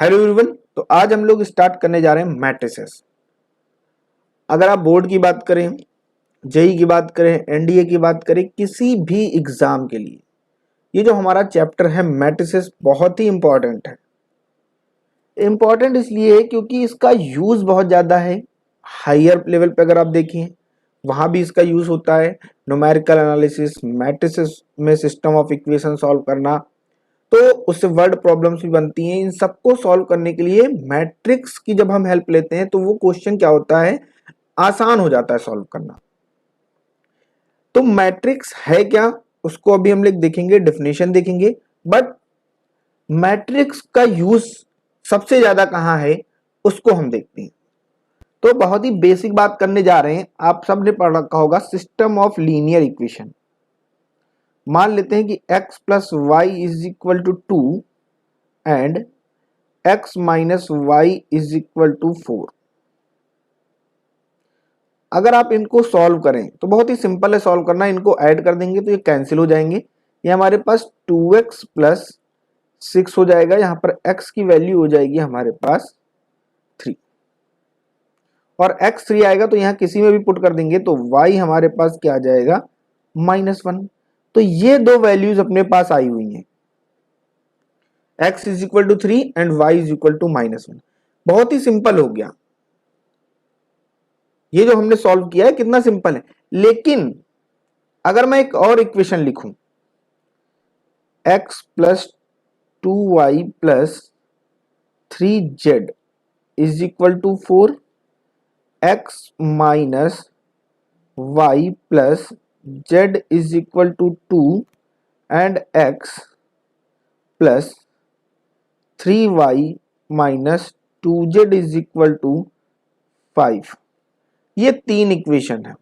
Hello everyone, तो आज हम लोग स्टार्ट करने जा रहे हैं मैट्रिसेस। अगर आप बोर्ड की बात करें, जेई की बात करें, एनडीए की बात करें, किसी भी एग्जाम के लिए ये जो हमारा चैप्टर है मैट्रिसेस बहुत ही इंपॉर्टेंट है। इंपॉर्टेंट इसलिए है क्योंकि इसका यूज बहुत ज्यादा है। हायर लेवल पे अगर आप देखें वहां भी इसका यूज होता है। न्यूमेरिकल एनालिसिस, मैट्रिसेस में सिस्टम ऑफ इक्वेशन सॉल्व करना, तो उससे वर्ड प्रॉब्लम्स भी बनती हैं। इन सबको सॉल्व करने के लिए मैट्रिक्स की जब हम हेल्प लेते हैं तो वो क्वेश्चन क्या होता है, आसान हो जाता है सॉल्व करना। तो मैट्रिक्स है क्या, उसको अभी हम लोग देखेंगे, डेफिनेशन देखेंगे। बट मैट्रिक्स का यूज सबसे ज्यादा कहां है उसको हम देखते हैं। तो बहुत ही बेसिक बात करने जा रहे हैं। आप सबने पढ़ रखा होगा सिस्टम ऑफ लीनियर इक्वेशन। मान लेते हैं कि x plus y is equal to 2 and x minus y is equal to 4। अगर आप इनको सॉल्व करें तो बहुत ही सिंपल है सॉल्व करना। इनको ऐड कर देंगे तो ये कैंसिल हो जाएंगे। ये हमारे पास 2x प्लस 6 हो जाएगा। यहाँ पर x की वैल्यू हो जाएगी हमारे पास 3 और x 3 आएगा तो यहाँ किसी में भी पुट कर देंगे तो y हमारे पास क्या आ जाएगा, -1। तो ये दो वैल्यूज अपने पास आई हुई हैं, x is equal to 3 and y is equal to -1। बहुत ही सिंपल हो गया। ये जो हमने सॉल्व किया है कितना सिंपल है। लेकिन अगर मैं एक और इक्वेशन लिखूं, x plus 2y plus 3z is equal to 4, x minus y plus z is equal to 2 and x plus 3y minus 2z is equal to 5। ये तीन इक्वेशन है।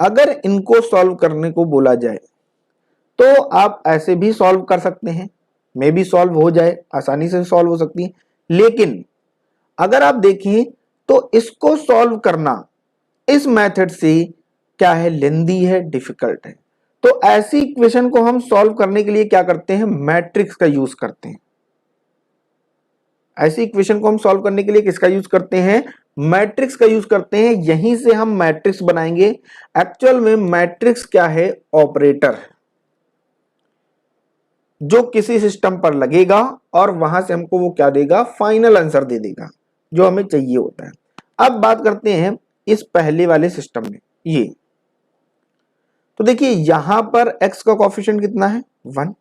अगर इनको सॉल्व करने को बोला जाए तो आप ऐसे भी सॉल्व कर सकते हैं, मे भी सॉल्व हो जाए, आसानी से सॉल्व हो सकती है। लेकिन अगर आप देखें तो इसको सॉल्व करना इस मेथड से क्या है, लेंदी है, डिफिकल्ट है। तो ऐसी इक्वेशन को हम सॉल्व करने के लिए क्या करते हैं, मैट्रिक्स का यूज करते हैं। ऐसी इक्वेशन को हम सॉल्व करने के लिए किसका यूज करते हैं, मैट्रिक्स का यूज करते हैं। यहीं से हम मैट्रिक्स बनाएंगे। एक्चुअल में मैट्रिक्स क्या है, ऑपरेटर है जो किसी सिस्टम पर लगेगा और वहां से हमको वो क्या देगा, फाइनल आंसर दे देगा जो हमें चाहिए होता है। अब बात करते हैं इस पहले वाले सिस्टम में। ये तो देखिए यहां पर x का कोएफिशिएंट कितना है, 1।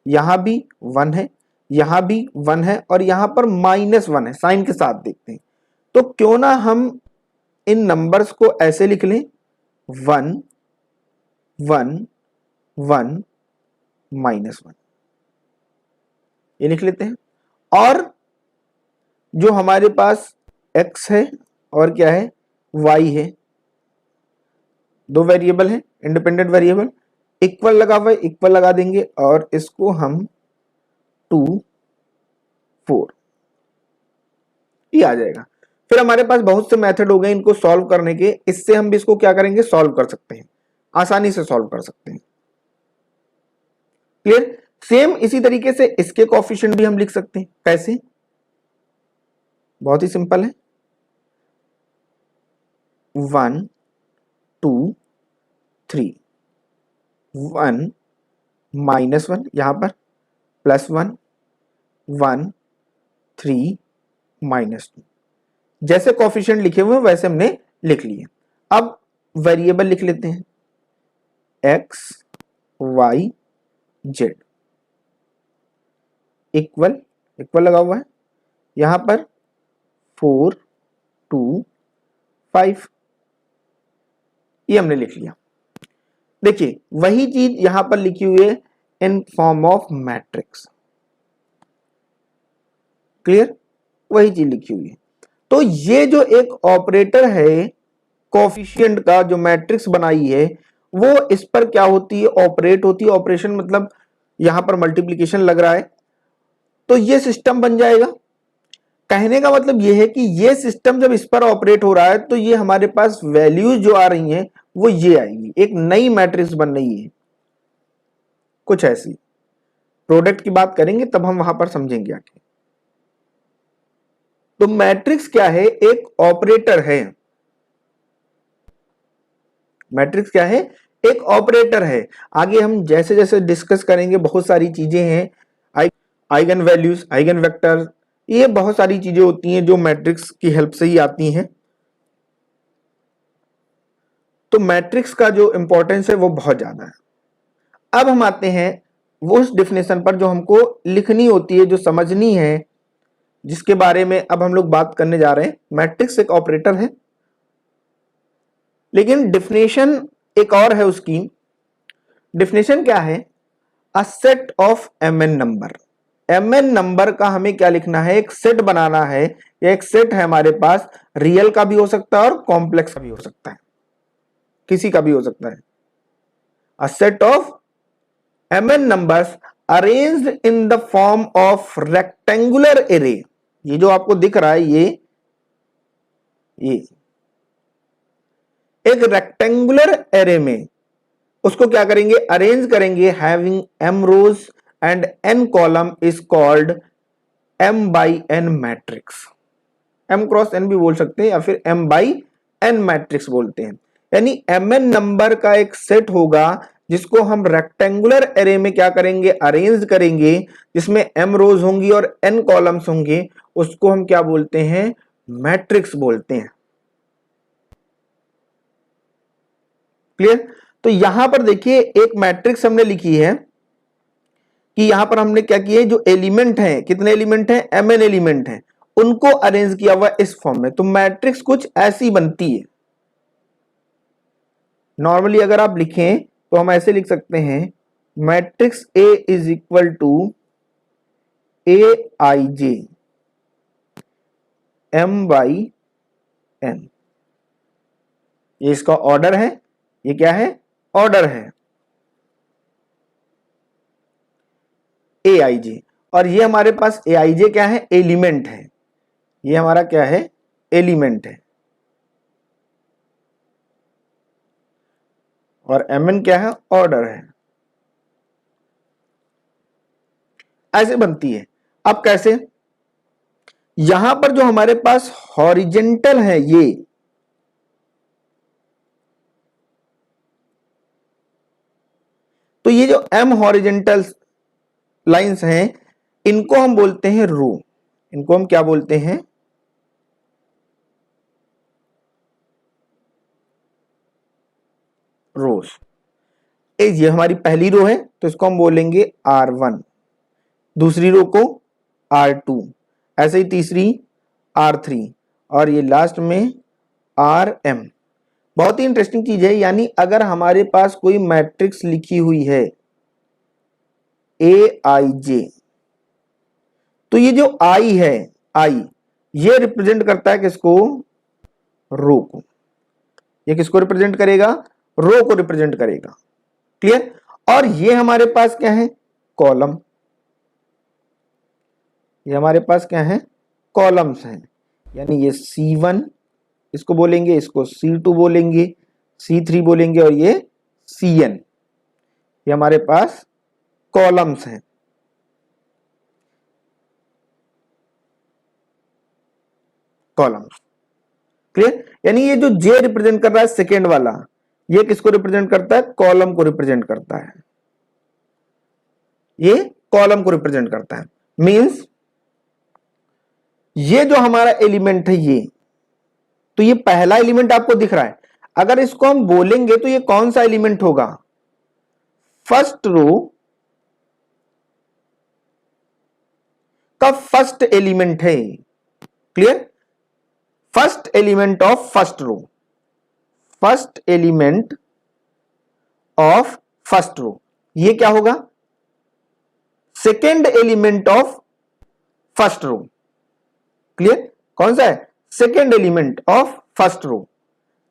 यहां भी 1 है, यहां भी 1 है और यहां पर -1 है। साइन के साथ देखते हैं तो क्यों ना हम इन नंबर्स को ऐसे लिख लें, 1 1 1 -1, ये लिख लेते हैं। और जो हमारे पास x है और क्या है, y है, दो वेरिएबल है, इंडिपेंडेंट वेरिएबल, इक्वल लगा हुआ है, इक्वल लगा देंगे और इसको हम 2 4 ये आ जाएगा। फिर हमारे पास बहुत से मेथड हो गए इनको सॉल्व करने के। इससे हम भी इसको क्या करेंगे, सॉल्व कर सकते हैं, आसानी से सॉल्व कर सकते हैं। क्लियर। सेम इसी तरीके से इसके कोएफिशिएंट भी हम लिख सकते हैं। कैसे, बहुत ही सिंपल है, 1 2 3, 1 -1 यहां पर, +1 1 3 -2। जैसे कोएफिशिएंट लिखे हुए हैं वैसे हमने लिख लिए। अब वेरिएबल लिख लेते हैं, x y z, equal equal लगा हुआ है, यहां पर 4 2 5 ये हमने लिख लिया। देखिए वही चीज यहां पर लिखी हुई है in form of matrix. Clear, वही चीज लिखी हुई है। तो ये जो एक ऑपरेटर है कोएफिशिएंट का, जो मैट्रिक्स बनाई है, वो इस पर क्या होती है, ऑपरेट होती है। ऑपरेशन मतलब यहां पर मल्टीप्लिकेशन लग रहा है तो ये सिस्टम बन जाएगा। कहने का मतलब ये है कि ये सिस्टम जब इस पर ऑपरेट हो रहा है तो ये हमारे पास वैल्यूज जो आ रही हैं वो ये आएगी, एक नई मैट्रिक्स बन रही है कुछ ऐसी। प्रोडक्ट की बात करेंगे तब हम वहां पर समझेंगे आगे। तो मैट्रिक्स क्या है? एक ऑपरेटर है। मैट्रिक्स क्या है? एक ऑपरेटर है। आगे हम जैसे जैसे डिस्कस करेंगे बहुत सारी चीजें हैं, आइगन वैल्यूज, आइगन वेक्टर, ये बहुत सारी चीजें होती हैं जो मैट्रिक्स की हेल्प से ही आती हैं। तो मैट्रिक्स का जो इंपॉर्टेंस है वो बहुत ज्यादा है। अब हम आते हैं वो उस डिफिनेशन पर जो हमको लिखनी होती है, जो समझनी है, जिसके बारे में अब हम लोग बात करने जा रहे हैं। मैट्रिक्स एक ऑपरेटर है, लेकिन डिफिनेशन एक और है उसकी। डिफिनेशन क्या है? A set of m n number. M n number का हमें क्या लिखना है? एक सेट बनाना है। या एक सेट है हमारे पास, रियल का भी हो सकता है और कॉम्प्लेक्स का भी हो सकता है, किसी का भी हो सकता है। A set of mn numbers arranged in the form of rectangular array। ये जो आपको दिख रहा है ये एक रेक्टेंगुलर एरे में उसको क्या करेंगे? अरेंज करेंगे। Having m rows and n column is called m by n matrix. m cross n भी बोल सकते हैं या फिर m बाई n मैट्रिक्स बोलते हैं। यानी mn नंबर का एक सेट होगा जिसको हम रेक्टेंगुलर एरे में क्या करेंगे? अरेंज करेंगे, जिसमें m रोज होंगी और n कॉलम्स होंगे। उसको हम क्या बोलते हैं? मैट्रिक्स बोलते हैं। क्लियर? तो यहां पर देखिए एक मैट्रिक्स हमने लिखी है कि यहां पर हमने क्या किया है, जो एलिमेंट हैं, कितने एलिमेंट हैं? mn एलिमेंट हैं, उनको अरेंज किया हुआ इस फॉर्म में। तो मैट्रिक्स कुछ ऐसी बनती है। नॉर्मली अगर आप लिखें तो हम ऐसे लिख सकते हैं, matrix A is equal to AIJ m by n। ये इसका ऑर्डर है। ये क्या है? ऑर्डर है AIJ। और ये हमारे पास AIJ क्या है? एलिमेंट है। ये हमारा क्या है? एलिमेंट है। और mn क्या है? ऑर्डर है। ऐसे बनती है। अब कैसे? यहां पर जो हमारे पास हॉरिजेंटल है, ये तो ये जो m हॉरिजेंटल लाइंस हैं, इनको हम बोलते हैं रो। इनको हम क्या बोलते हैं? रोज। ये हमारी पहली रो है तो इसको हम बोलेंगे R1, दूसरी रो को R2, ऐसे ही तीसरी R3 और ये लास्ट में RM। बहुत ही इंटरेस्टिंग चीज है। यानी अगर हमारे पास कोई मैट्रिक्स लिखी हुई है AIJ, तो ये जो I है, I ये रिप्रेजेंट करता है किसको? रो को। ये किसको रिप्रेजेंट करेगा? रो को रिप्रेजेंट करेगा। क्लियर? और ये हमारे पास क्या है? कॉलम। ये हमारे पास क्या है? कॉलम्स हैं। यानी ये C1 इसको बोलेंगे, इसको C2 बोलेंगे, C3 बोलेंगे और ये CN। ये हमारे पास कॉलम्स हैं। कॉलम्स। क्लियर? यानी ये जो J रिप्रेजेंट कर रहा है सेकेंड वाला, ये किसको रिप्रेजेंट करता है? कॉलम को रिप्रेजेंट करता है। ये कॉलम को रिप्रेजेंट करता है। मींस ये जो हमारा एलिमेंट है, ये तो ये पहला एलिमेंट आपको दिख रहा है। अगर इसको हम बोलेंगे तो ये कौन सा एलिमेंट होगा? फर्स्ट रो का फर्स्ट एलिमेंट है। Clear? First element of first row. First element of first row ये क्या होगा? Second element of first row. Clear? कौन सा है? Second element of first row,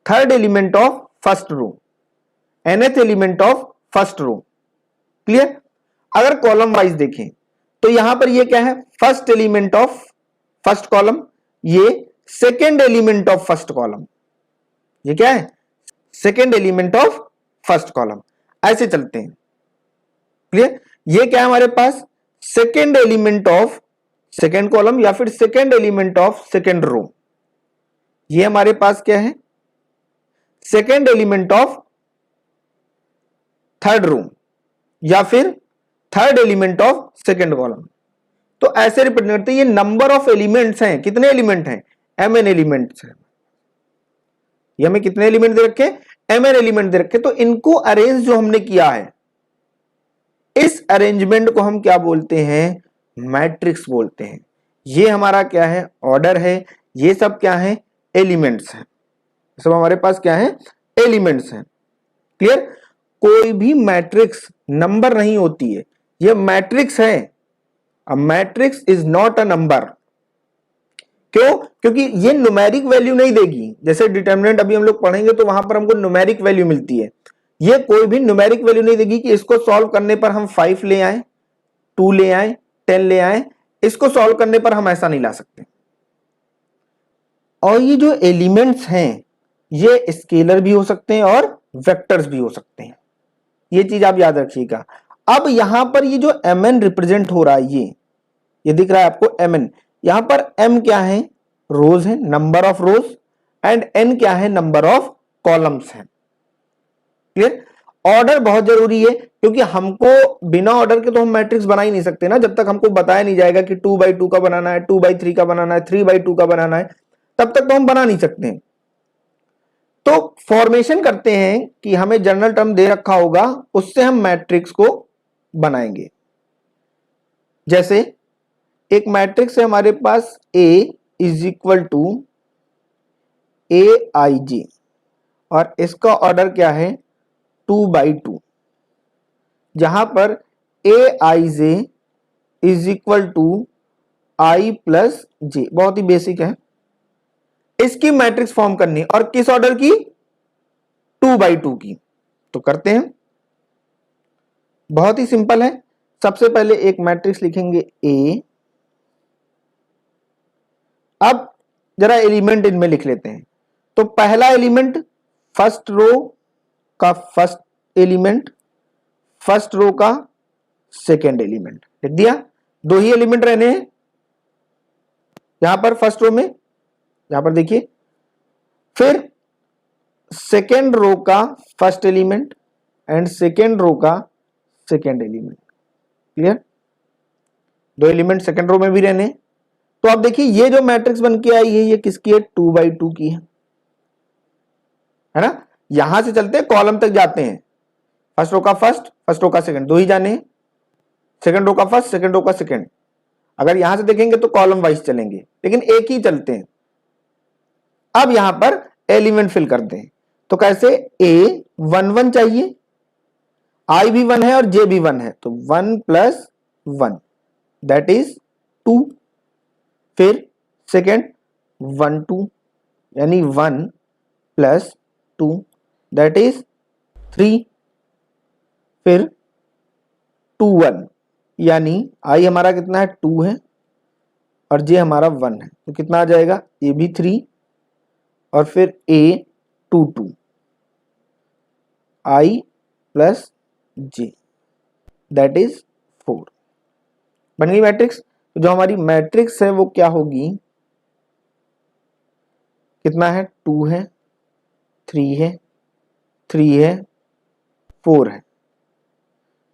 third element of first row, nth element of first row. Clear? अगर column wise देखें तो यहां पर ये क्या है? First element of first column, ये second element of first column. ये क्या है? Second element of first column. ऐसे चलते हैं। क्लियर? ये क्या है हमारे पास? Second element of second column या फिर second element of second row, ये हमारे पास क्या है, second element of third row या फिर third element of second column. तो ऐसे रिप्रेजेंट करते हैं। ये नंबर ऑफ एलिमेंट्स हैं, कितने एलिमेंट हैं, mn एलिमेंट्स हैं। ये हमें कितने एलिमेंट दे रखे, mn एलिमेंट दे रखे। तो इनको अरेंज जो हमने किया है, इस अरेंजमेंट को हम क्या बोलते हैं, मैट्रिक्स बोलते हैं। ये हमारा क्या है, ऑर्डर है। ये सब क्या है, एलिमेंट्स हैं। सब हमारे पास क्या है, एलिमेंट्स हैं। क्लियर। कोई भी मैट्रिक्स नंबर नहीं होती है, ये मैट्रिक्स है। A matrix is not a number. क्यों, क्योंकि ये न्यूमेरिक वैल्यू नहीं देगी। जैसे डिटरमिनेंट अभी हम लोग पढ़ेंगे तो वहां पर हमको न्यूमेरिक वैल्यू मिलती है। ये कोई भी न्यूमेरिक वैल्यू नहीं देगी कि इसको सॉल्व करने पर हम 5 ले आए, 2 ले आए, 10 ले आए। इसको सॉल्व करने पर हम ऐसा नहीं ला सकते। और ये जो एलिमेंट्स हैं, ये स्केलर भी हो सकते हैं और वेक्टर्स भी हो सकते हैं। ये चीज आप याद रखिएगा। अब यहां पर ये जो mn रिप्रेजेंट हो रहा है, ये दिख रहा है आपको mn। यहां पर m क्या है, रोज है, number of rose, and n क्या है, नंबर ऑफ कॉलम्स है। क्लियर। ऑर्डर बहुत जरूरी है, क्योंकि हमको बिना ऑर्डर के तो हम मैट्रिक्स बना ही नहीं सकते ना। जब तक हमको बताया नहीं जाएगा कि 2x2 का बनाना है, 2x3 का बनाना है, 3x2 का बनाना है, तब तक तो हम बना नहीं सकते। तो फॉर्मेशन करते हैं कि हमें जनरल टर्म दे रखा होगा, उससे हम मैट्रिक्स को बनाएंगे। जैसे एक मैट्रिक्स है हमारे पास, A is equal to AIJ, और इसका ऑर्डर क्या है, 2x2, जहां पर AIJ is equal to I plus J। बहुत ही बेसिक है। इसकी मैट्रिक्स फॉर्म करनी है, और किस ऑर्डर की, 2x2 की। तो करते हैं, बहुत ही सिंपल है। सबसे पहले एक मैट्रिक्स लिखेंगे A। अब जरा एलिमेंट इनमें लिख लेते हैं। तो पहला एलिमेंट फर्स्ट रो का फर्स्ट एलिमेंट, फर्स्ट रो का सेकेंड एलिमेंट लिख दिया। दो ही एलिमेंट रहने हैं यहां पर फर्स्ट रो में, यहां पर देखिए। फिर सेकेंड रो का first element and second row का सेकेंड एलिमेंट। क्लियर। दो एलिमेंट सेकेंड रो में भी रहने। तो आप देखिए ये जो मैट्रिक्स बन के आई है, ये किसकी है, 2x2 की है ना। यहां से चलते हैं, कॉलम तक जाते हैं। फर्स्ट रो का फर्स्ट, फर्स्ट रो का सेकंड, दो ही जाने हैं। सेकंड रो का फर्स्ट, सेकंड रो का सेकंड। अगर यहां से देखेंगे तो कॉलम वाइज चलेंगे, लेकिन एक ही चलते हैं। अब यहां पर एलिमेंट फिल करते हैं। तो कैसे, A 1 1 चाहिए, I भी 1 है और J भी 1 है, तो 1 प्लस 1 दैट इज 2। फिर सेकेंड 1 2, यानी 1 प्लस 2 दैट इज 3। फिर 2 1, यानी I हमारा कितना है, 2 है, और J हमारा 1 है, तो कितना आ जाएगा, ये भी 3, और फिर A 2 2, I plus J that is 4। बन गई मैट्रिक्स। तो जो हमारी मैट्रिक्स है वो क्या होगी, कितना है, 2 है, 3 है, 3 है, 4 है।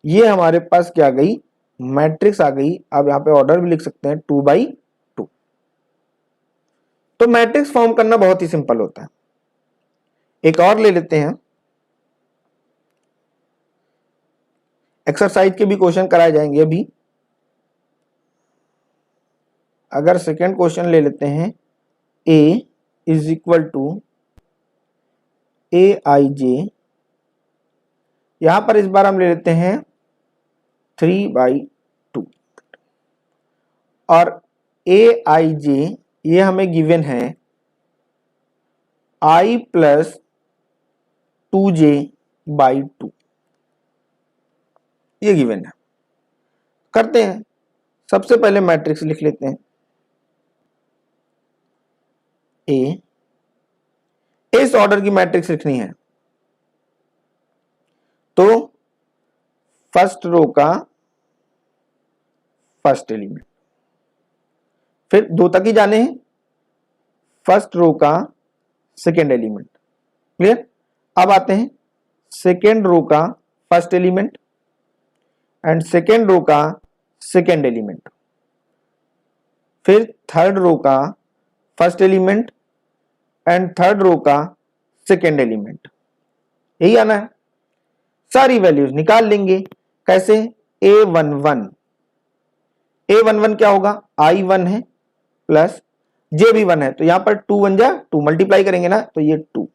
ये हमारे पास क्या आ गई, मैट्रिक्स आ गई। अब यहां पे ऑर्डर भी लिख सकते हैं, 2x2। तो मैट्रिक्स फॉर्म करना बहुत ही सिंपल होता है। एक और ले लेते हैं, एक्सरसाइज के भी क्वेश्चन कराए जाएंगे अभी। अगर सेकेंड क्वेश्चन ले लेते हैं, A is equal to AIJ, यहां पर इस बार हम ले लेते हैं 3x2, और AIJ ये हमें गिवन है I प्लस 2J/2, ये गिवन है। करते हैं, सबसे पहले मैट्रिक्स लिख लेते हैं A। इस ऑर्डर की मैट्रिक्स लिखनी है, तो फर्स्ट रो का फर्स्ट एलिमेंट, फिर 2 तक ही जाने हैं, फर्स्ट रो का सेकेंड एलिमेंट। क्लियर? अब आते हैं सेकेंड रो का first element and second row का सेकेंड एलिमेंट, फिर थर्ड रो का first element and third row का सेकेंड एलिमेंट। यही आना है। सारी वैल्यूज निकाल लेंगे। कैसे? A11 क्या होगा? I1 है प्लस J भी 1 है, तो यहां पर 2 1 जा 2 मल्टीप्लाई करेंगे ना, तो ये 2,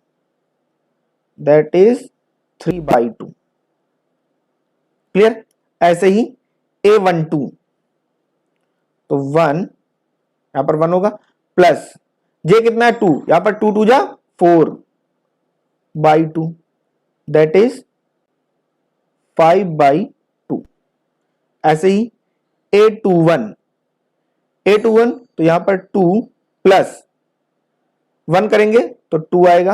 दैट इज 3/2। क्लियर? ऐसे ही A12 तो 1 यहां पर 1 होगा प्लस J कितना है? 2, यहां पर 2 2 जा 4/2, दैट इज 5/2। ऐसे ही A21 तो यहां पर 2 प्लस 1 करेंगे तो 2 आएगा,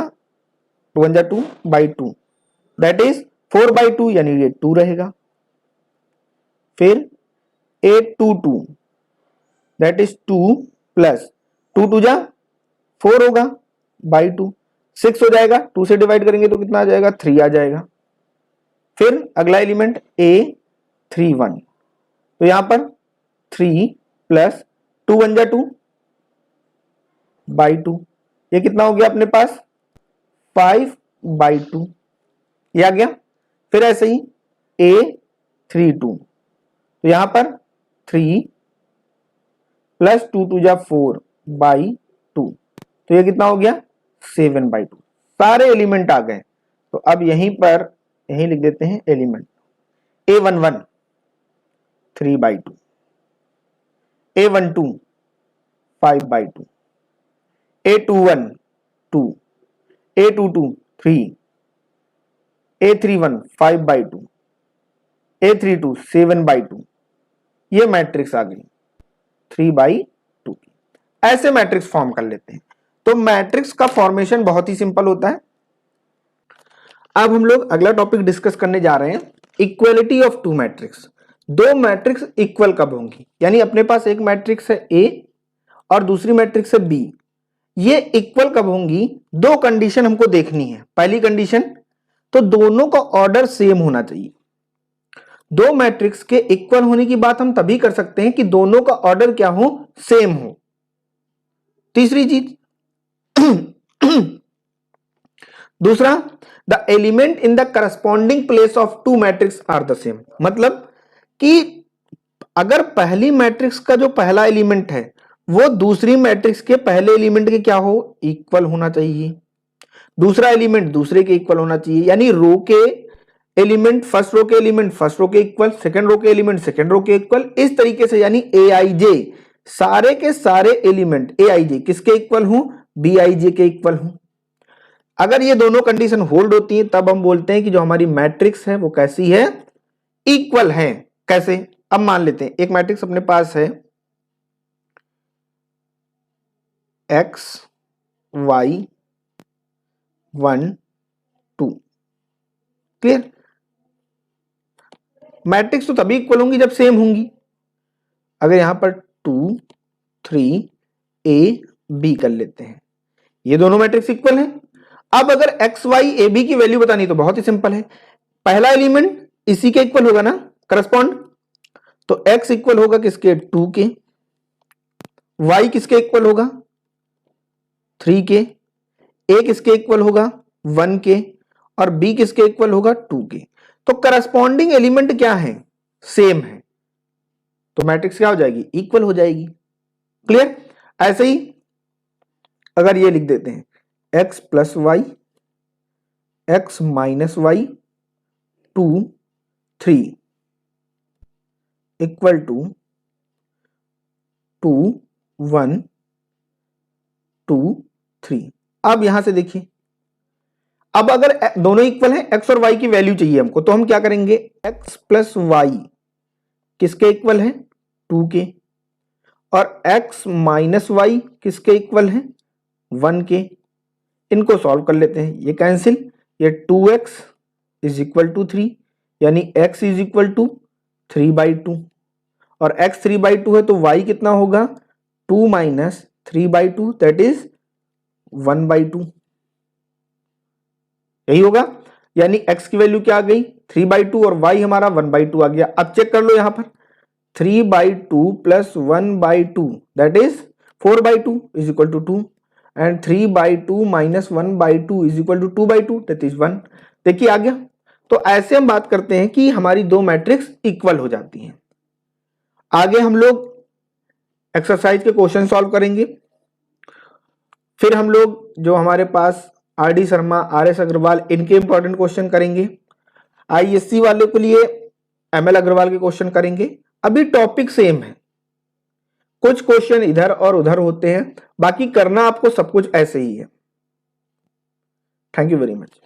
2 1 जा 2/2, दैट इज 4/2, यानी ये 2 रहेगा। फिर A22 दैट इज 2 प्लस 2 2 जा 4 होगा बाई 2, 6 हो जाएगा, 2 से डिवाइड करेंगे तो कितना आ जाएगा? 3 आ जाएगा। फिर अगला एलिमेंट A31 तो यहां पर 3 प्लस 2 1 जा 2/2, ये कितना हो गया अपने पास? 5/2, ये आ गया। फिर ऐसे ही A32 तो यहां पर 3 प्लस 2 2 जा 4/2, तो ये कितना हो गया? 7/2। सारे एलिमेंट आ गए। तो अब यहीं पर यहीं लिख देते हैं element. A11 3/2, A12 5/2, A21 2, A22 3, A31 5/2, A32 7/2। ये मैट्रिक्स आ गई 3/2 की। ऐसे मैट्रिक्स फॉर्म कर लेते हैं। तो मैट्रिक्स का फॉर्मेशन बहुत ही सिंपल होता है। अब हम लोग अगला टॉपिक डिस्कस करने जा रहे हैं, इक्वलिटी ऑफ टू मैट्रिक्स। दो मैट्रिक्स इक्वल कब होंगी? यानी अपने पास एक मैट्रिक्स है A और दूसरी मैट्रिक्स है B, ये इक्वल कब होंगी? दो कंडीशन हमको देखनी है। पहली कंडीशन तो दोनों का ऑर्डर सेम होना चाहिए। दो मैट्रिक्स के इक्वल होने की बात हम तभी कर सकते हैं कि दोनों का ऑर्डर क्या हो? सेम हो। तीसरी चीज दूसरा, the element in the corresponding place of two matrix are the same. मतलब कि अगर पहली मैट्रिक्स का जो पहला एलिमेंट है वो दूसरी मैट्रिक्स के पहले एलिमेंट के क्या हो? इक्वल होना चाहिए। दूसरा एलिमेंट दूसरे के इक्वल होना चाहिए, यानी रो के एलिमेंट फर्स्ट रो के एलिमेंट फर्स्ट रो के इक्वल, सेकंड रो के एलिमेंट सेकंड रो के इक्वल। इस तरीके से यानी AIJ सारे के सारे एलिमेंट AIJ किसके इक्वल हों? BIJ के इक्वल हों। अगर ये दोनों कंडीशन होल्ड होती हैं तब हम बोलते हैं कि जो हमारी मैट्रिक्स है वो कैसी है? इक्वल है। कैसे? अब मान लेते हैं एक मैट्रिक्स अपने पास है X Y 1 2। क्लियर? मैट्रिक्स तो तभी इक्वल होंगी जब सेम होंगी। अगर यहां पर 2 3 A B कर लेते हैं, ये दोनों मैट्रिक्स इक्वल हैं। अब अगर एक्स वाई ए बी की वैल्यू बतानी तो बहुत ही सिंपल है, पहला एलिमेंट इसी के इक्वल होगा ना, करस्पॉन्ड। तो एक्स इक्वल होगा किसके? 2 के। वाई किसके इक्वल होगा? 3 के। ए किसके इक्वल होगा? 1 के। और बी किसके इक्वल होगा? 2 के। तो करस्पॉन्डिंग एलिमेंट क्या है? सेम है, तो मैट्रिक्स क्या हो जाएगी? इक्वल हो जाएगी। क्लियर? ऐसे ही अगर ये लिख देते हैं x plus y x minus y 2 3 equal to 2 1 2 3। अब यहां से देखिए, अब अगर दोनों इक्वल हैं, x और y की वैल्यू चाहिए हमको, तो हम क्या करेंगे? x प्लस वाई किसके इक्वल है? 2 के। और x माइनस वाई किसके इक्वल है? 1 के। इनको सॉल्व कर लेते हैं, ये कैंसिल, ये 2x इज इक्वल टू 3, यानी x इज इक्वल टू 3/2। और x 3/2 है तो y कितना होगा? 2 माइनस 3/2 दैट इज 1/2, यही होगा। यानी x की वैल्यू क्या आ गई 3/2 और y हमारा 1/2 आ गया। अब चेक कर लो यहां पर 3/2 plus 1/2 that is 4/2 is equal to 2 and 3/2 minus 1/2 is equal to 2/2 that is 1। देखिए आ गया। तो ऐसे हम बात करते हैं कि हमारी दो मैट्रिक्स इक्वल हो जाती हैं। आगे हम लोग एक्सरसाइज के क्वेश्चन सॉल्व करेंगे। फिर हम लोग जो हमारे पास R D Sharma, R S Agarwal, इनके इंपॉर्टेंट क्वेश्चन करेंगे। आईएससी वालों के लिए एमएल अग्रवाल के क्वेश्चन करेंगे। अभी टॉपिक सेम है, कुछ क्वेश्चन इधर और उधर होते हैं, बाकी करना आपको सब कुछ ऐसे ही है। Thank you very much.